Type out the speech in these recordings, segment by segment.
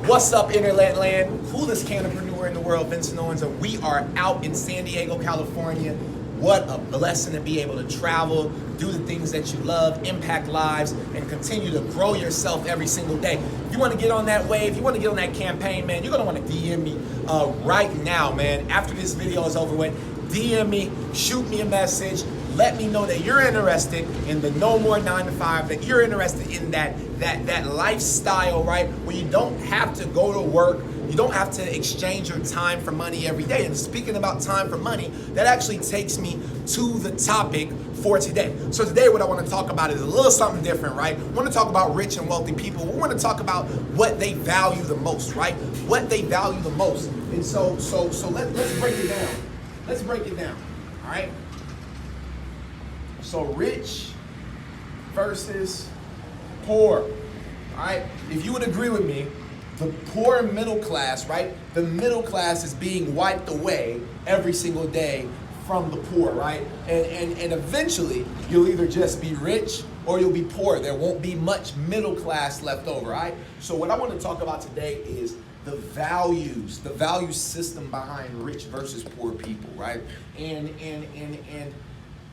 What's up, Internet Land? Coolest canopreneur in the world, Vincent Owens, and we are out in San Diego, California. What a blessing to be able to travel, do the things that you love, impact lives, and continue to grow yourself every single day. If you want to get on that wave, you want to get on that campaign, man, you're going to want to DM me right now, man. After this video is over with, DM me, shoot me a message. Let me know that you're interested in the no more 9 to 5, that you're interested in that lifestyle, right? Where you don't have to go to work, you don't have to exchange your time for money every day. And speaking about time for money, that actually takes me to the topic for today. So today what I want to talk about is a little something different, right? I want to talk about rich and wealthy people. We want to talk about what they value the most, right? What they value the most. And so let's break it down. Let's break it down, all right? So rich versus poor, all right? If you would agree with me, the poor middle class, right? The middle class is being wiped away every single day from the poor, right? And eventually, you'll either just be rich or you'll be poor. There won't be much middle class left over, right? So what I want to talk about today is the value system behind rich versus poor people, right? And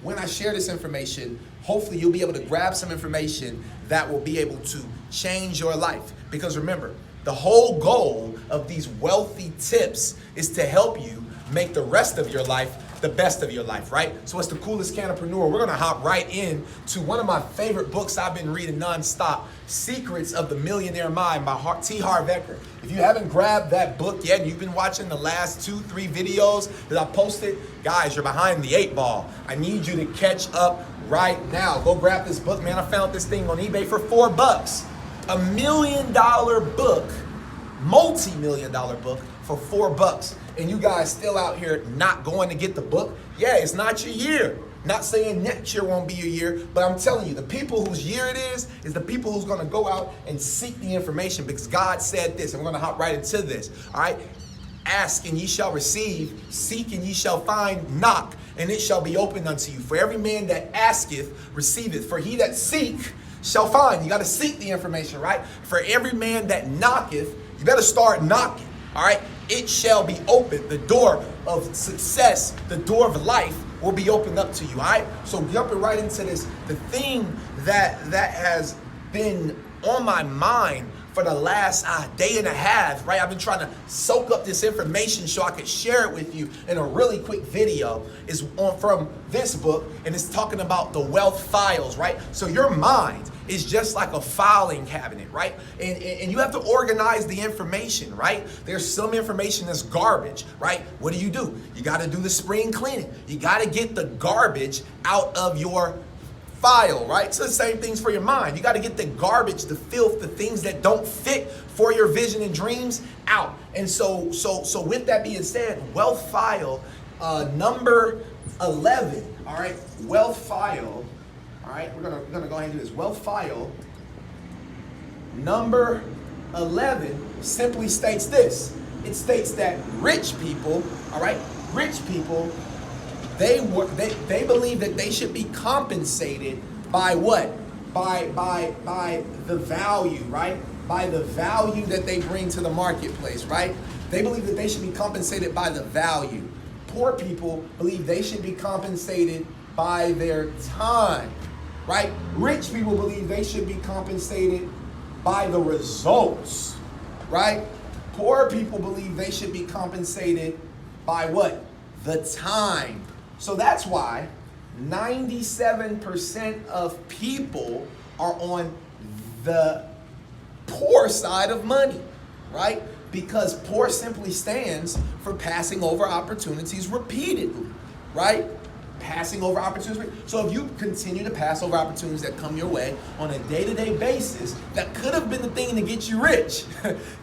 when I share this information, hopefully you'll be able to grab some information that will be able to change your life. Because remember, the whole goal of these wealthy tips is to help you make the rest of your life the best of your life, right? So it's the coolest canopreneur. We're gonna hop right in to one of my favorite books I've been reading nonstop, Secrets of the Millionaire Mind by T. Harv Eker. If you haven't grabbed that book yet and you've been watching the last 2-3 videos that I posted, guys, you're behind the 8 ball. I need you to catch up right now. Go grab this book, man. I found this thing on eBay for $4. $1 million book, multi-million-dollar book for $4. And you guys still out here not going to get the book? Yeah, it's not your year. Not saying next year won't be your year, but I'm telling you, the people whose year it is the people who's gonna go out and seek the information, because God said this, and we're gonna hop right into this, all right? Ask and ye shall receive, seek and ye shall find, knock, and it shall be opened unto you. For every man that asketh, receiveth. For he that seek shall find. You gotta seek the information, right? For every man that knocketh, you better start knocking, all right? It shall be opened. The door of success, the door of life will be opened up to you, all right? So jumping right into this, the thing that has been on my mind for the last day and a half, right? I've been trying to soak up this information so I could share it with you in a really quick video, is from this book, and it's talking about the wealth files, right? So your mind is just like a filing cabinet, right? And you have to organize the information, right? There's some information that's garbage, right? What do? You gotta do the spring cleaning. You gotta get the garbage out of your file, right? So the same things for your mind. You got to get the garbage, the filth, the things that don't fit for your vision and dreams out. And so with that being said, wealth file number 11, all right? Wealth file, all right? We're gonna go ahead and do this. Wealth file number 11 simply states this. It states that rich people, all right? Rich people, they believe that they should be compensated by what? By the value, right? By the value that they bring to the marketplace, right? They believe that they should be compensated by the value. Poor people believe they should be compensated by their time, right? Rich people believe they should be compensated by the results, right? Poor people believe they should be compensated by what? The time. So that's why 97% of people are on the poor side of money, right? Because poor simply stands for passing over opportunities repeatedly, right? Passing over opportunities. So if you continue to pass over opportunities that come your way on a day-to-day basis, that could have been the thing to get you rich.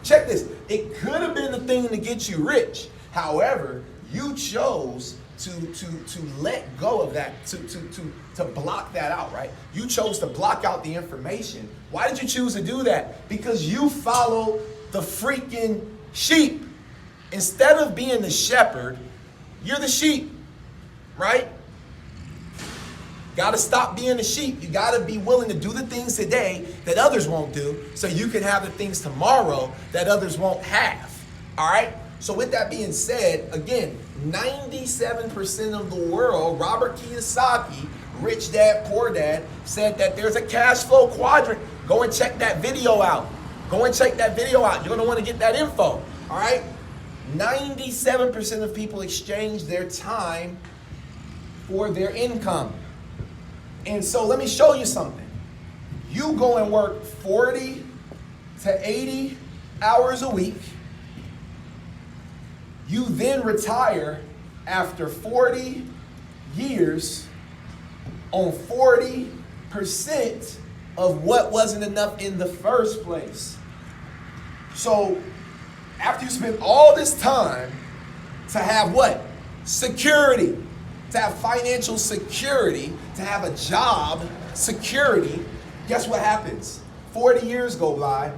Check this. It could have been the thing to get you rich. However, you chose to let go of that, to block that out, right? You chose to block out the information. Why did you choose to do that? Because you follow the freaking sheep. Instead of being the shepherd, you're the sheep, right? Gotta stop being a sheep. You gotta be willing to do the things today that others won't do so you can have the things tomorrow that others won't have. All right? So with that being said, again, 97% of the world, Robert Kiyosaki, Rich Dad, Poor Dad, said that there's a cash flow quadrant. Go and check that video out. Go and check that video out. You're gonna wanna get that info, all right? 97% of people exchange their time for their income. And so let me show you something. You go and work 40 to 80 hours a week. You then retire after 40 years on 40% of what wasn't enough in the first place. So after you spend all this time to have what? Security, to have financial security, to have a job, security, guess what happens? 40 years go by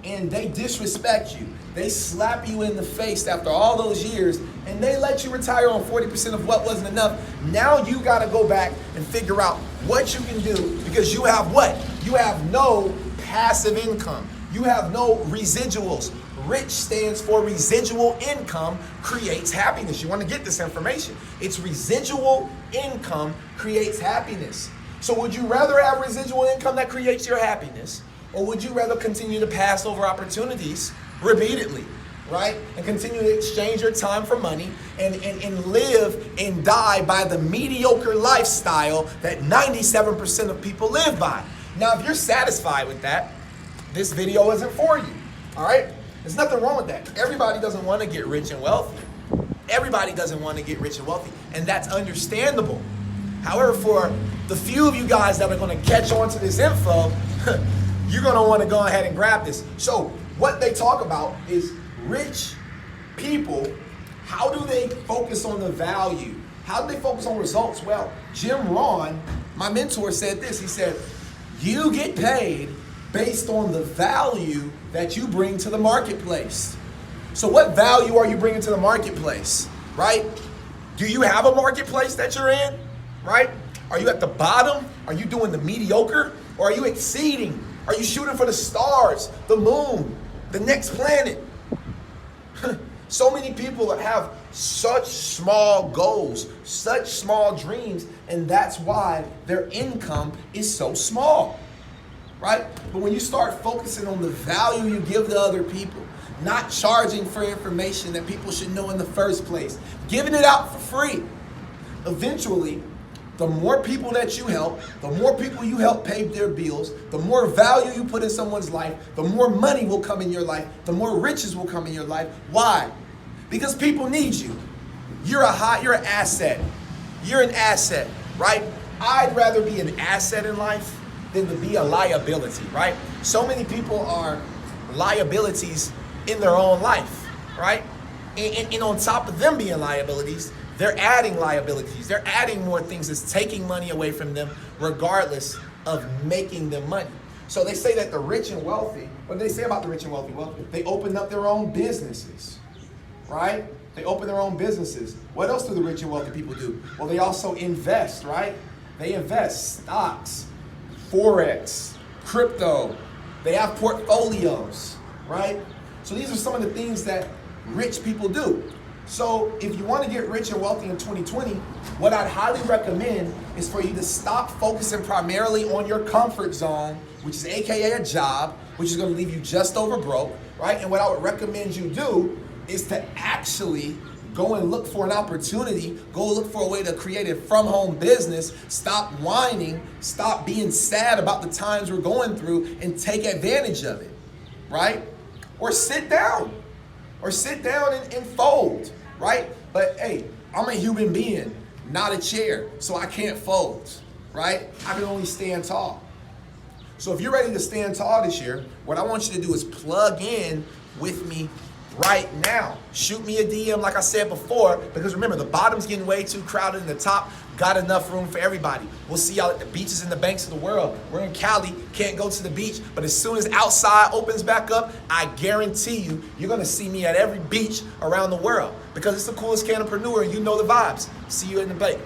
and they disrespect you. They slap you in the face after all those years and they let you retire on 40% of what wasn't enough. Now you got to go back and figure out what you can do because you have what? You have no passive income. You have no residuals. Rich stands for residual income creates happiness. You want to get this information. It's residual income creates happiness. So would you rather have residual income that creates your happiness, or would you rather continue to pass over opportunities repeatedly, right? And continue to exchange your time for money and live and die by the mediocre lifestyle that 97% of people live by? Now, if you're satisfied with that, this video isn't for you, all right? There's nothing wrong with that. Everybody doesn't want to get rich and wealthy. Everybody doesn't want to get rich and wealthy, and that's understandable. However, for the few of you guys that are going to catch on to this info, you're going to want to go ahead and grab this. So what they talk about is rich people, how do they focus on the value? How do they focus on results? Well, Jim Rohn, my mentor, said this. He said, you get paid based on the value that you bring to the marketplace. So what value are you bringing to the marketplace, right? Do you have a marketplace that you're in, right? Are you at the bottom? Are you doing the mediocre? Or are you exceeding? Are you shooting for the stars, the moon, the next planet? So many people have such small goals, such small dreams, and that's why their income is so small, right? But when you start focusing on the value you give to other people, not charging for information that people should know in the first place, giving it out for free, eventually, the more people that you help, the more people you help pay their bills, the more value you put in someone's life, the more money will come in your life, the more riches will come in your life. Why? Because people need you. You're an asset. You're an asset, right? I'd rather be an asset in life than to be a liability, right? So many people are liabilities in their own life, right? And on top of them being liabilities, they're adding liabilities. They're adding more things that's taking money away from them regardless of making them money. So they say that the rich and wealthy, what do they say about the rich and wealthy? Well, they open up their own businesses, right? They open their own businesses. What else do the rich and wealthy people do? Well, they also invest, right? They invest stocks, Forex, crypto. They have portfolios, right? So these are some of the things that rich people do. So if you want to get rich and wealthy in 2020, what I'd highly recommend is for you to stop focusing primarily on your comfort zone, which is AKA a job, which is going to leave you just over broke, right? And what I would recommend you do is to actually go and look for an opportunity, go look for a way to create a from-home business, stop whining, stop being sad about the times we're going through, and take advantage of it, right? Or sit down and fold, right? But hey, I'm a human being, not a chair, so I can't fold, right? I can only stand tall. So if you're ready to stand tall this year, what I want you to do is plug in with me right now. Shoot me a DM like I said before, because remember, the bottom's getting way too crowded and the top got enough room for everybody. We'll see y'all at the beaches and the banks of the world. We're in Cali, can't go to the beach, but as soon as outside opens back up, I guarantee you, you're gonna see me at every beach around the world because it's the coolest canopreneur and you know the vibes. See you in the bank.